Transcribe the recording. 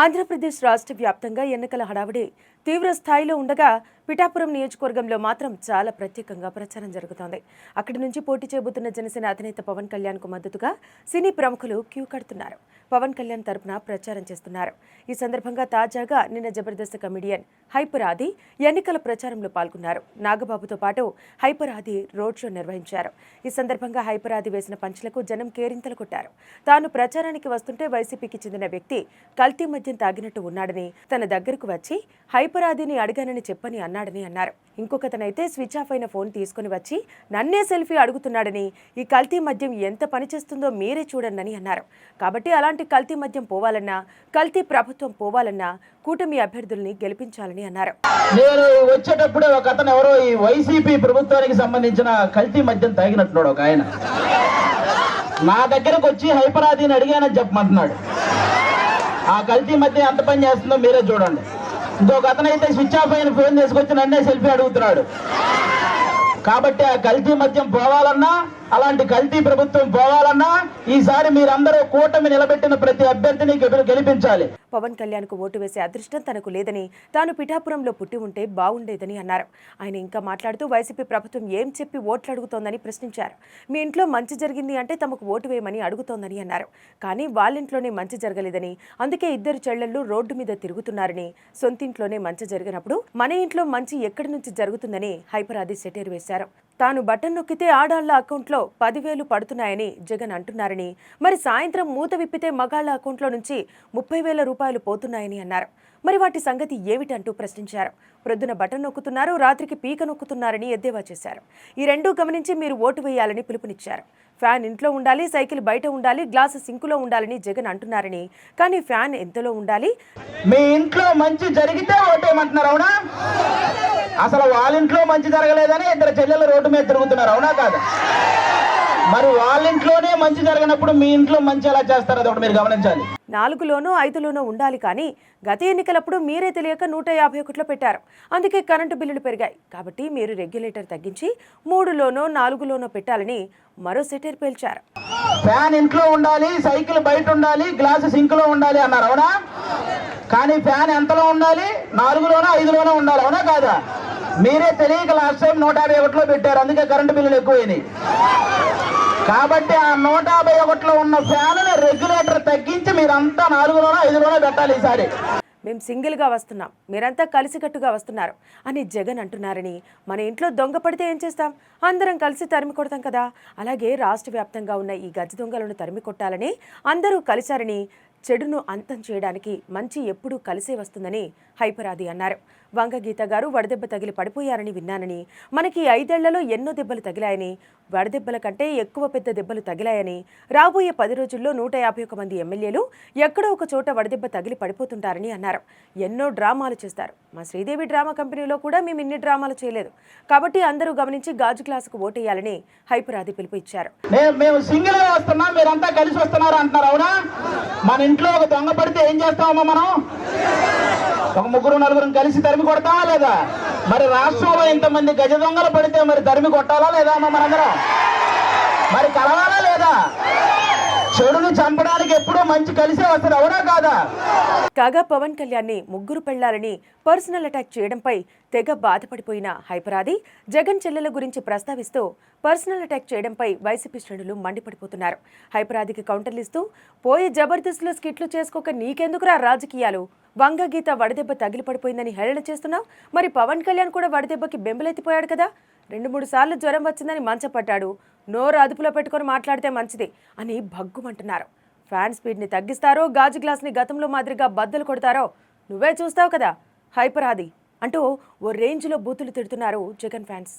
ఆంధ్రప్రదేశ్ రాష్ట్ర వ్యాప్తంగా ఎన్నికల హడావిడి తీవ్ర స్థాయిలో ఉండగా పిఠాపురం నియోజకవర్గంలో మాత్రం చాలా ప్రత్యేకంగా ప్రచారం జరుగుతోంది. అక్కడి నుంచి పోటీ చేయబోతున్న జనసేన అధినేత పవన్ కళ్యాణ్కు మద్దతుగా సినీ ప్రముఖులు క్యూ కడుతున్నారు. పవన్ కళ్యాణ్ తరపున ప్రచారం చేస్తున్నారు. ఈ సందర్భంగా తాజాగా నిన్న జబర్దస్త్ కమెడియన్ హైపర్ ఆది ఎన్నికల ప్రచారంలో పాల్గొన్నారు. నాగబాబుతో పాటు హైపర్ ఆది రోడ్ షో నిర్వహించారు. ఈ సందర్భంగా హైపర్ ఆది వేసిన పంచ్లకు జనం కేరింతలు కొట్టారు. తాను ప్రచారానికి వస్తుంటే వైసీపీకి చెందిన వ్యక్తి కల్తీ మద్యం తాగినట్టు ఉన్నాడని, తన దగ్గరకు వచ్చి హైపర్ ఆదిని అడిగానని చెప్పని అన్నాడని అన్నారు. ఇంకొకతనైతే స్విచ్ ఆఫ్ అయిన ఫోన్ తీసుకుని వచ్చి నన్నే సెల్ఫీ అడుగుతున్నాడని, ఈ కల్తీ మద్యం ఎంత పనిచేస్తుందో మీరే చూడండి అన్నారు. కాబట్టి అలాంటి కల్తీ మద్యం పోవాలన్నా, కల్తీ ప్రభుత్వం పోవాలన్నా కూటమి అభ్యర్థుల్ని గెలిపించాలని అన్నారు. నేను వచ్చేటప్పుడే ఒక అతను ఎవరో ఈ వైసీపీ ప్రభుత్వానికి సంబంధించిన కల్తీ మద్యం తాగినట్టున్నాడు ఒక ఆయన. నా దగ్గరకు వచ్చి హైపర్ ఆదిని అడిగానని చెప్పమంటున్నాడు. ఆ కల్తీ మద్యం ఎంత పని చేస్తుందో మీరే చూడండి. ఇంకొక అతనైతే స్విచ్ ఆఫ్ అయిన ఫోన్ తీసుకొచ్చి నన్నే సెల్ఫీ అడుగుతున్నాడు. కాబట్టి ఆ కల్తీ మద్యం పోవాలన్నా, అలాంటి కల్తీ ప్రభుత్వం పోవాలన్నా ఈసారి మీరందరూ కూటమి నిలబెట్టిన ప్రతి అభ్యర్థిని గెలిపించాలి. పవన్ కళ్యాణ్ కు ఓటు వేసే అదృష్టం తనకు లేదని, తాను పిఠాపురంలో పుట్టి ఉంటే బాగుండేదని అన్నారు. ఆయన ఇంకా మాట్లాడుతూ వైసీపీ ప్రభుత్వం ఏం చెప్పి ఓట్లు అడుగుతోందని ప్రశ్నించారు. మీ ఇంట్లో మంచి జరిగింది అంటే తమకు ఓటు వేయమని అడుగుతోందని అన్నారు. కానీ వాళ్ళింట్లోనే మంచి జరగలేదని, అందుకే ఇద్దరు చెల్లెళ్ళు రోడ్డు మీద తిరుగుతున్నారని, సొంతింట్లోనే మంచి జరిగినప్పుడు మన ఇంట్లో మంచి ఎక్కడి నుంచి జరుగుతుందని హైపర్ ఆది సెటైర్ వేశారు. తాను బటన్ నొక్కితే ఆడాళ్ల అకౌంట్లో 10,000 పడుతున్నాయని జగన్ అంటున్నారని, మరి సాయంత్రం మూత విప్పితే మగాళ్ల అకౌంట్లో నుంచి 30,000 రూపాయలు పోతున్నాయని అన్నారు. మరి వాటి సంగతి ఏమిటంటూ ప్రశ్నించారు. ప్రొద్దున బటన్ నొక్కుతున్నారు, రాత్రికి పీక నొక్కుతున్నారని ఎద్దేవా చేశారు. ఈ రెండూ గమనించి మీరు ఓటు వేయాలని పిలుపునిచ్చారు. ఫ్యాన్ ఇంట్లో ఉండాలి, సైకిల్ బయట ఉండాలి, గ్లాసు సింకులో ఉండాలని జగన్ అంటున్నారని, కానీ ఫ్యాన్ ఎంతలో ఉండాలి? మీ ఇంట్లో మంచి జరిగితే ఓటేయమంటున్నారు, అవునా? అసలు వాళ్ళ ఇంట్లో మంచి జరగలేదని ఇద్దరు చెల్లెలు రోడ్డు మీద తిరుగుతున్నారు, అవునా కాదు? మరి వాళ్ళ ఇంట్లోనే మంచి జరిగినప్పుడు మీ ఇంట్లో మంచి ఎలా చేస్తారో అదొకటి మీరు గమనించాలి. 4లోనో 5లోనో ఉండాలి, కానీ గత ఎన్నికలప్పుడు మీరే తెలియక 151లో పెట్టారు. అందుకే కరెంటు బిల్లులు పెరిగాయి. కాబట్టి మీరు రెగ్యులేటర్ తగ్గించి 3లోనో 4లోనో పెట్టాలని మరో సెటైర్ పేల్చారు. ఫ్యాన్ ఇంట్లో ఉండాలి, సైకిల్ బయట ఉండాలి, గ్లాసు సింకులో ఉండాలి అన్నారు, అవునా? కానీ ఫ్యాన్ ఎంతలో ఉండాలి? 4లోనో 5లోనో ఉండాలి, అవునా కాదా? మీరే తెలియక లాస్ట్ టైం 151లో పెట్టారు. అందుకే కరెంటు బిల్లులు ఎక్కువైనాయి. కాబట్టి ఆ 151లో ఉన్న ఫ్యాన్ రెగ్యులేటర్ తగ్గించి మీరంతా 4లోనో 5లోనో పెట్టాలి ఈసారి. మేము సింగిల్గా వస్తున్నాం, మీరంతా కలిసికట్టుగా వస్తున్నారు అని జగన్ అంటున్నారని, మన ఇంట్లో దొంగ పడితే ఏం చేస్తాం? అందరం కలిసి తరిమి కొడతాం కదా. అలాగే రాష్ట్ర వ్యాప్తంగా ఉన్న ఈ గజ దొంగలను తరిమి కొట్టాలని అందరూ కలిశారని, చెడును అంతం చేయడానికి మంచి ఎప్పుడూ కలిసే వస్తుందని హైపర్ ఆది అన్నారు. వంగగీత గారు వడదెబ్బ తగిలి పడిపోయారని విన్నానని, మనకి 5 ఏళ్లలో ఎన్నో దెబ్బలు తగిలాయని, వడదెబ్బల కంటే ఎక్కువ పెద్ద దెబ్బలు తగిలాయని, రాబోయే 10 రోజుల్లో 151 మంది ఎమ్మెల్యేలు ఎక్కడో ఒక చోట వడదెబ్బ తగిలి పడిపోతుంటారని అన్నారు. ఎన్నో డ్రామాలు చేస్తారు. మా శ్రీదేవి డ్రామా కంపెనీలో కూడా మేము ఇన్ని డ్రామాలు చేయలేదు. కాబట్టి అందరూ గమనించి గాజు గ్లాసుకు ఓటేయాలని హైపర్ ఆది పిలుపు ఇచ్చారు. మేము సింగిల్ గా వస్తున్నాం, మీరంతా కలిసి వస్తున్నారు అంటున్నారు, అవునా? మన ఇంట్లో ఒక దొంగ పడితే ఏం చేస్తామమ్మా? మనం ఒక 3-4 కలిసి తరిమి కొడతామా లేదా? మరి రాష్ట్రంలో ఇంతమంది గజ దొంగలు పడితే మరి తరిమి కొట్టాలా లేదా అమ్మా? మనందరం మరి కలవాలా లేదా? చెడును చంపడానికి ఎప్పుడూ మంచి కలిసే వస్తుంది, అవునా కాదా? కాగా పవన్ కళ్యాణ్ని ముగ్గురు పెళ్లాలని పర్సనల్ అటాక్ చేయడంపై తెగ బాధపడిపోయిన హైపర్ ఆది జగన్ చెల్లెల గురించి ప్రస్తావిస్తూ పర్సనల్ అటాక్ చేయడంపై వైసీపీ శ్రేణులు మండిపడిపోతున్నారు. హైపర్ ఆదికి కౌంటర్లు ఇస్తూ, పోయి జబర్దస్త్లో స్కిట్లు చేసుకోక నీకెందుకురా రాజకీయాలు? వంగగీత వడదెబ్బ తగిలి పడిపోయిందని హేళన చేస్తున్నావు. మరి పవన్ కళ్యాణ్ కూడా వడదెబ్బకి బెంబలెత్తిపోయాడు కదా. 2-3 సార్లు జ్వరం వచ్చిందని మంచపడ్డాడు. నోరు అదుపులో పెట్టుకొని మాట్లాడితే మంచిది అని భగ్గుమంటున్నారు. ఫ్యాన్ స్పీడ్ని తగ్గిస్తారో, గాజు గ్లాస్ని గతంలో మాదిరిగా బద్దలు కొడతారో నువ్వే చూస్తావు కదా హైపర్ ఆది అంటూ ఓ రేంజ్లో బూతులు తిడుతున్నారు జగన్ ఫ్యాన్స్.